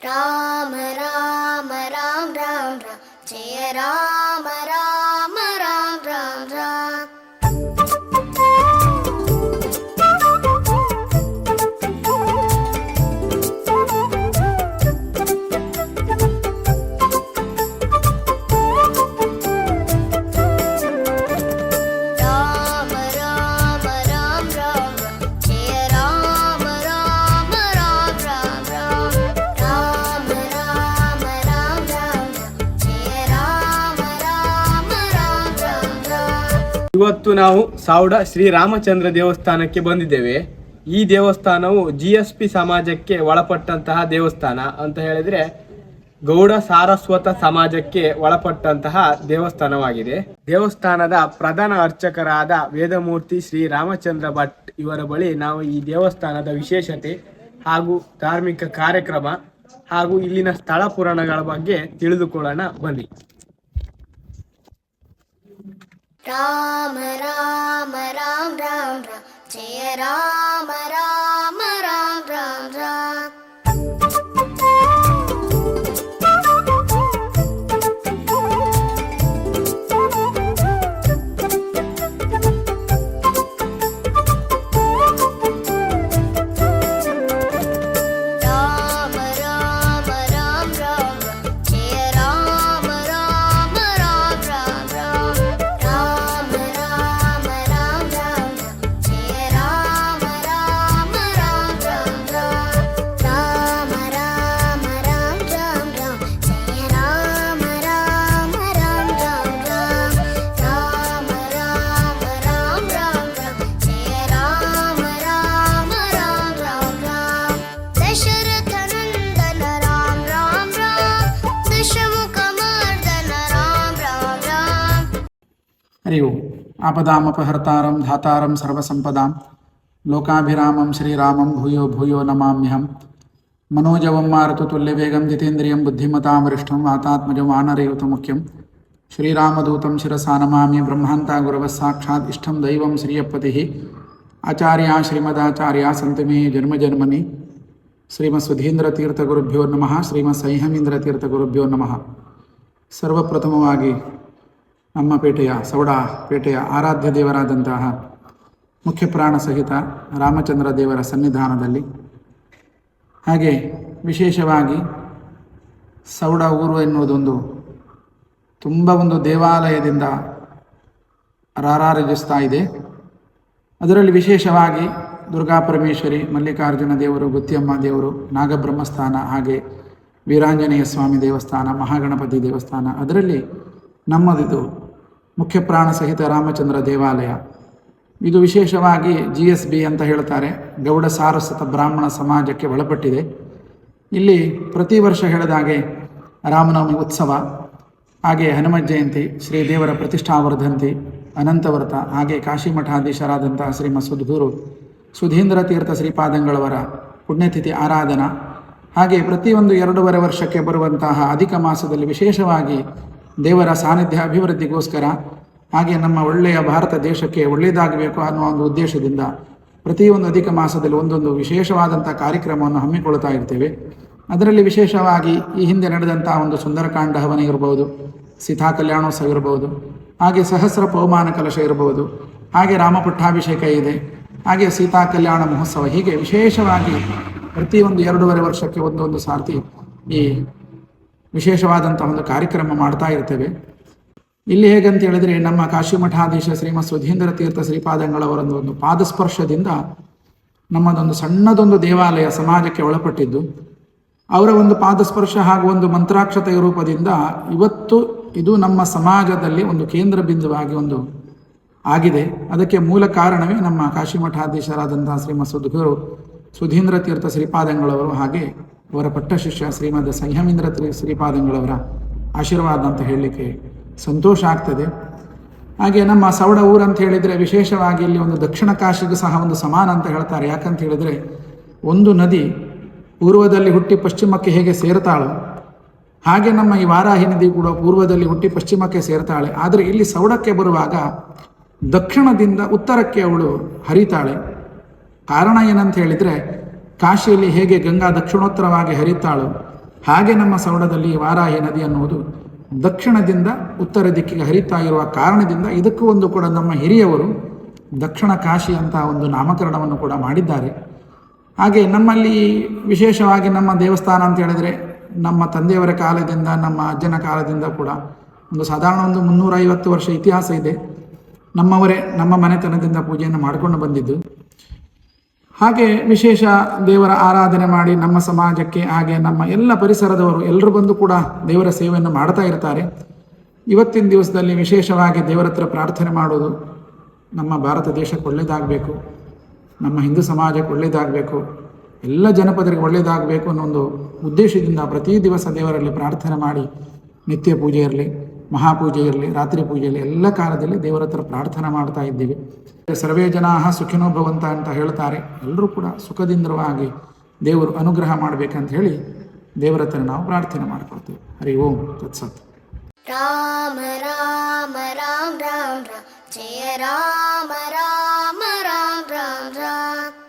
ರಾಮ ರಾಮ ರಾಮ ರಾಮ ರಾಮ ಜಯ ರಾಮ ರಾಮ ರಾಮ ರಾಮ ರಾಮ. ಇವತ್ತು ನಾವು ಸಾವಡ ಶ್ರೀ ರಾಮಚಂದ್ರ ದೇವಸ್ಥಾನಕ್ಕೆ ಬಂದಿದ್ದೇವೆ. ಈ ದೇವಸ್ಥಾನವು GSP ಸಮಾಜಕ್ಕೆ ಒಳಪಟ್ಟಂತಹ ದೇವಸ್ಥಾನ ಅಂತ ಹೇಳಿದ್ರೆ ಗೌಡ ಸಾರಸ್ವತ ಸಮಾಜಕ್ಕೆ ಒಳಪಟ್ಟಂತಹ ದೇವಸ್ಥಾನವಾಗಿದೆ. ದೇವಸ್ಥಾನದ ಪ್ರಧಾನ ಅರ್ಚಕರಾದ ವೇದಮೂರ್ತಿ ಶ್ರೀ ರಾಮಚಂದ್ರ ಭಟ್ ಇವರ ಬಳಿ ನಾವು ಈ ದೇವಸ್ಥಾನದ ವಿಶೇಷತೆ ಹಾಗೂ ಧಾರ್ಮಿಕ ಕಾರ್ಯಕ್ರಮ ಹಾಗೂ ಇಲ್ಲಿನ ಸ್ಥಳ ಪುರಾಣಗಳ ಬಗ್ಗೆ ತಿಳಿದುಕೊಳ್ಳೋಣ ಬನ್ನಿ. ರಾಮ ರಾಮ ರಾಮ ರಾಮ ರಾಮ ಜಯ ರಾಮ ರಾಮ ರಾಮ ರಾಮ ರಾಮ. ಹರಿ ಓಂ. ಆಪದಾಮಪಹರ್ತಾರಂ ಧಾತಾರಂ ಸರ್ವಸಂಪದಾಂ ಲೋಕಾಭಿರಾಮಂ ಶ್ರೀರಾಮಂ ಭೂಯೋ ಭೂಯೋ ನಮಾಮ್ಯಹಂ. ಮನೋಜವಂ ಮಾರುತತುಲ್ಯವೇಗಂ ಜಿತೇಂದ್ರಿಯಂ ಬುದ್ಧಿಮತಾಂ ವರಿಷ್ಠಂ ವಾತಾತ್ಮಜಂ ವಾನರಯುತ ಮುಖ್ಯಂ ಶ್ರೀರಾಮದೂತಂ ಶಿರಸಾ ನಮಾಮಿ. ಬ್ರಹ್ಮಾಂತ ಗುರವಃ ಸಾಕ್ಷಾತ್ ಇಷ್ಟಂ ದೈವಂ ಶ್ರೀಯಪತಿಃ ಆಚಾರ್ಯ ಶ್ರೀಮದಾಚಾರ್ಯ ಸಂತಮೇ ಜನ್ಮಜನ್ಮನಿ. ಶ್ರೀಮತ್ ಸುಧೀಂದ್ರ ತೀರ್ಥ ಗುರುಭ್ಯೋ ನಮಃ. ಶ್ರೀಮತ್ ಸಂಯಮೀಂದ್ರ ತೀರ್ಥ ಗುರುಭ್ಯೋ ನಮಃ. ಸರ್ವಪ್ರಥಮವಾಗಿ ನಮ್ಮ ಪೇಟೆಯ ಸವಡ ಪೇಟೆಯ ಆರಾಧ್ಯ ದೇವರಾದಂತಹ ಮುಖ್ಯ ಪ್ರಾಣ ಸಹಿತ ರಾಮಚಂದ್ರ ದೇವರ ಸನ್ನಿಧಾನದಲ್ಲಿ, ಹಾಗೆ ವಿಶೇಷವಾಗಿ ಸವಡ ಊರು ಎನ್ನುವುದೊಂದು ತುಂಬ ಒಂದು ದೇವಾಲಯದಿಂದ ರಾರಾಜಿಸ್ತಾ ಇದೆ. ಅದರಲ್ಲಿ ವಿಶೇಷವಾಗಿ ದುರ್ಗಾಪರಮೇಶ್ವರಿ, ಮಲ್ಲಿಕಾರ್ಜುನ ದೇವರು, ಗುತ್ತಿಯಮ್ಮ ದೇವರು, ನಾಗಬ್ರಹ್ಮಸ್ಥಾನ, ಹಾಗೆ ವೀರಾಂಜನೇಯ ಸ್ವಾಮಿ ದೇವಸ್ಥಾನ, ಮಹಾಗಣಪತಿ ದೇವಸ್ಥಾನ, ಅದರಲ್ಲಿ ನಮ್ಮದಿದು ಮುಖ್ಯ ಪ್ರಾಣ ಸಹಿತ ರಾಮಚಂದ್ರ ದೇವಾಲಯ. ಇದು ವಿಶೇಷವಾಗಿ GSB ಅಂತ ಹೇಳ್ತಾರೆ, ಗೌಡ ಸಾರಸ್ವತ ಬ್ರಾಹ್ಮಣ ಸಮಾಜಕ್ಕೆ ಒಳಪಟ್ಟಿದೆ. ಇಲ್ಲಿ ಪ್ರತಿ ವರ್ಷ ಹೇಳಿದಾಗೆ ರಾಮನವಮಿ ಉತ್ಸವ, ಹಾಗೆ ಹನುಮತ್ ಜಯಂತಿ, ಶ್ರೀದೇವರ ಪ್ರತಿಷ್ಠಾವರ್ಧಂತಿ, ಅನಂತವ್ರತ, ಹಾಗೆ ಕಾಶಿ ಮಠಾಧೀಶರಾದಂತಹ ಶ್ರೀಮತ್ ಸದ್ಗುರು ಸುಧೀಂದ್ರ ತೀರ್ಥ ಶ್ರೀಪಾದಂಗಳವರ ಪುಣ್ಯತಿಥಿ ಆರಾಧನಾ, ಹಾಗೆ ಪ್ರತಿಯೊಂದು 2.5 ವರ್ಷಕ್ಕೆ ಬರುವಂತಹ ಅಧಿಕ ಮಾಸದಲ್ಲಿ ವಿಶೇಷವಾಗಿ ದೇವರ ಸಾನ್ನಿಧ್ಯ ಅಭಿವೃದ್ಧಿಗೋಸ್ಕರ, ಹಾಗೆ ನಮ್ಮ ಒಳ್ಳೆಯ ಭಾರತ ದೇಶಕ್ಕೆ ಒಳ್ಳೆಯದಾಗಬೇಕು ಅನ್ನುವ ಒಂದು ಉದ್ದೇಶದಿಂದ ಪ್ರತಿಯೊಂದು ಅಧಿಕ ಮಾಸದಲ್ಲಿ ಒಂದೊಂದು ವಿಶೇಷವಾದಂಥ ಕಾರ್ಯಕ್ರಮವನ್ನು ಹಮ್ಮಿಕೊಳ್ತಾ ಇರ್ತೇವೆ. ಅದರಲ್ಲಿ ವಿಶೇಷವಾಗಿ ಈ ಹಿಂದೆ ನಡೆದಂಥ ಒಂದು ಸುಂದರಕಾಂಡ ಹವನ ಇರಬಹುದು, ಸೀತಾ ಕಲ್ಯಾಣೋತ್ಸವ ಇರಬಹುದು, ಹಾಗೆ ಸಹಸ್ರ ಪವಮಾನ ಕಲಶ ಇರಬಹುದು, ಹಾಗೆ ರಾಮ ಪಟ್ಟಾಭಿಷೇಕ ಇದೆ, ಹಾಗೆ ಸೀತಾ ಕಲ್ಯಾಣ ಮಹೋತ್ಸವ, ಹೀಗೆ ವಿಶೇಷವಾಗಿ ಪ್ರತಿಯೊಂದು 2.5 ವರ್ಷಕ್ಕೆ ಒಂದೊಂದು ಸಾರ್ತಿ ಈ ವಿಶೇಷವಾದಂಥ ಒಂದು ಕಾರ್ಯಕ್ರಮ ಮಾಡ್ತಾ ಇರ್ತೇವೆ. ಇಲ್ಲಿ ಹೇಗಂತ ಹೇಳಿದರೆ, ನಮ್ಮ ಕಾಶಿ ಮಠಾಧೀಶ ಶ್ರೀಮತ್ ಸುಧೀಂದ್ರ ತೀರ್ಥ ಶ್ರೀಪಾದಂಗಳವರೊಂದು ಪಾದಸ್ಪರ್ಶದಿಂದ ನಮ್ಮದೊಂದು ಸಣ್ಣದೊಂದು ದೇವಾಲಯ ಸಮಾಜಕ್ಕೆ ಒಳಪಟ್ಟಿದ್ದು, ಅವರ ಒಂದು ಪಾದಸ್ಪರ್ಶ ಹಾಗೂ ಒಂದು ಮಂತ್ರಾಕ್ಷತೆಯ ರೂಪದಿಂದ ಇವತ್ತು ಇದು ನಮ್ಮ ಸಮಾಜದಲ್ಲಿ ಒಂದು ಕೇಂದ್ರ ಬಿಂದುವಾಗಿ ಒಂದು ಆಗಿದೆ. ಅದಕ್ಕೆ ಮೂಲ ಕಾರಣವೇ ನಮ್ಮ ಕಾಶಿ ಮಠಾಧೀಶರಾದಂತಹ ಶ್ರೀಮತ್ ಸದ್ಗುರು ಸುಧೀಂದ್ರ ತೀರ್ಥ ಶ್ರೀಪಾದಂಗಳವರು, ಹಾಗೆ ಅವರ ಪಟ್ಟ ಶಿಷ್ಯ ಶ್ರೀಮದ್ ಸಂಯಮೀಂದ್ರ ಶ್ರೀಪಾದಂಗಳವರ ಆಶೀರ್ವಾದ ಅಂತ ಹೇಳಲಿಕ್ಕೆ ಸಂತೋಷ ಆಗ್ತದೆ. ಹಾಗೆ ನಮ್ಮ ಸವಡ ಊರು ಅಂತ ಹೇಳಿದರೆ ವಿಶೇಷವಾಗಿ ಇಲ್ಲಿ ಒಂದು ದಕ್ಷಿಣ ಕಾಶಿಗೂ ಸಹ ಒಂದು ಸಮಾನ ಅಂತ ಹೇಳ್ತಾರೆ. ಯಾಕಂತ ಹೇಳಿದರೆ, ಒಂದು ನದಿ ಪೂರ್ವದಲ್ಲಿ ಹುಟ್ಟಿ ಪಶ್ಚಿಮಕ್ಕೆ ಹೇಗೆ ಸೇರ್ತಾಳೋ ಹಾಗೆ ನಮ್ಮ ಈ ವಾರಾಹಿ ನದಿ ಕೂಡ ಪೂರ್ವದಲ್ಲಿ ಹುಟ್ಟಿ ಪಶ್ಚಿಮಕ್ಕೆ ಸೇರ್ತಾಳೆ. ಆದರೆ ಇಲ್ಲಿ ಸವಡಕ್ಕೆ ಬರುವಾಗ ದಕ್ಷಿಣದಿಂದ ಉತ್ತರಕ್ಕೆ ಅವಳು ಹರಿತಾಳೆ. ಕಾರಣ ಏನಂತ ಹೇಳಿದರೆ, ಕಾಶಿಯಲ್ಲಿ ಹೇಗೆ ಗಂಗಾ ದಕ್ಷಿಣೋತ್ತರವಾಗಿ ಹರಿತಾಳು, ಹಾಗೆ ನಮ್ಮ ಸೌಡದಲ್ಲಿ ವಾರಾಹಿ ನದಿ ಅನ್ನುವುದು ದಕ್ಷಿಣದಿಂದ ಉತ್ತರ ದಿಕ್ಕಿಗೆ ಹರಿತಾ ಇರುವ ಕಾರಣದಿಂದ ಇದಕ್ಕೂ ಒಂದು ಕೂಡ ನಮ್ಮ ಹಿರಿಯವರು ದಕ್ಷಿಣ ಕಾಶಿ ಅಂತ ಒಂದು ನಾಮಕರಣವನ್ನು ಕೂಡ ಮಾಡಿದ್ದಾರೆ. ಹಾಗೆ ನಮ್ಮಲ್ಲಿ ವಿಶೇಷವಾಗಿ ನಮ್ಮ ದೇವಸ್ಥಾನ ಅಂತ ಹೇಳಿದರೆ ನಮ್ಮ ತಂದೆಯವರ ಕಾಲದಿಂದ ನಮ್ಮ ಅಜ್ಜನ ಕಾಲದಿಂದ ಕೂಡ ಒಂದು ಸಾಧಾರಣ ಒಂದು 350 ವರ್ಷ ಇತಿಹಾಸ ಇದೆ. ನಮ್ಮವರೇ ನಮ್ಮ ಮನೆತನದಿಂದ ಪೂಜೆಯನ್ನು ಮಾಡಿಕೊಂಡು ಬಂದಿದ್ದು. ಹಾಗೆ ವಿಶೇಷ ದೇವರ ಆರಾಧನೆ ಮಾಡಿ ನಮ್ಮ ಸಮಾಜಕ್ಕೆ ಹಾಗೆ ನಮ್ಮ ಎಲ್ಲ ಪರಿಸರದವರು ಎಲ್ಲರೂ ಬಂದು ಕೂಡ ದೇವರ ಸೇವೆಯನ್ನು ಮಾಡ್ತಾ ಇರ್ತಾರೆ. ಇವತ್ತಿನ ದಿವಸದಲ್ಲಿ ವಿಶೇಷವಾಗಿ ದೇವರ ಹತ್ರ ಪ್ರಾರ್ಥನೆ ಮಾಡೋದು, ನಮ್ಮ ಭಾರತ ದೇಶಕ್ಕೆ ಒಳ್ಳೆಯದಾಗಬೇಕು, ನಮ್ಮ ಹಿಂದೂ ಸಮಾಜಕ್ಕೆ ಒಳ್ಳೆಯದಾಗಬೇಕು, ಎಲ್ಲ ಜನಪದರಿಗೆ ಒಳ್ಳೆಯದಾಗಬೇಕು ಅನ್ನೋ ಒಂದು ಉದ್ದೇಶದಿಂದ ಪ್ರತಿ ದಿವಸ ದೇವರಲ್ಲಿ ಪ್ರಾರ್ಥನೆ ಮಾಡಿ ನಿತ್ಯ ಪೂಜೆ ಇರಲಿ, ಮಹಾಪೂಜೆ ಇರಲಿ, ರಾತ್ರಿ ಪೂಜೆ ಇರಲಿ, ಎಲ್ಲ ಕಾಲದಲ್ಲಿ ದೇವರ ಹತ್ರ ಪ್ರಾರ್ಥನೆ ಮಾಡ್ತಾ ಇದ್ದೀವಿ. ಸರ್ವೇ ಜನಾ ಸುಖಿನೋ ಭವಂತ ಅಂತ ಹೇಳ್ತಾರೆ. ಎಲ್ಲರೂ ಕೂಡ ಸುಖದಿಂದವಾಗಿ ದೇವರು ಅನುಗ್ರಹ ಮಾಡಬೇಕಂತ ಹೇಳಿ ದೇವರ ಹತ್ರ ನಾವು ಪ್ರಾರ್ಥನೆ ಮಾಡ್ಕೊಳ್ತೀವಿ. ಹರಿ ಓಂ ತತ್ಸತ್. ರಾಮ ರಾಮ ರಾಮ ರಾಮ ರಾಮ ಜಯ ರಾಮ ರಾಮ ರಾಮ ರಾಮ ರಾಮ.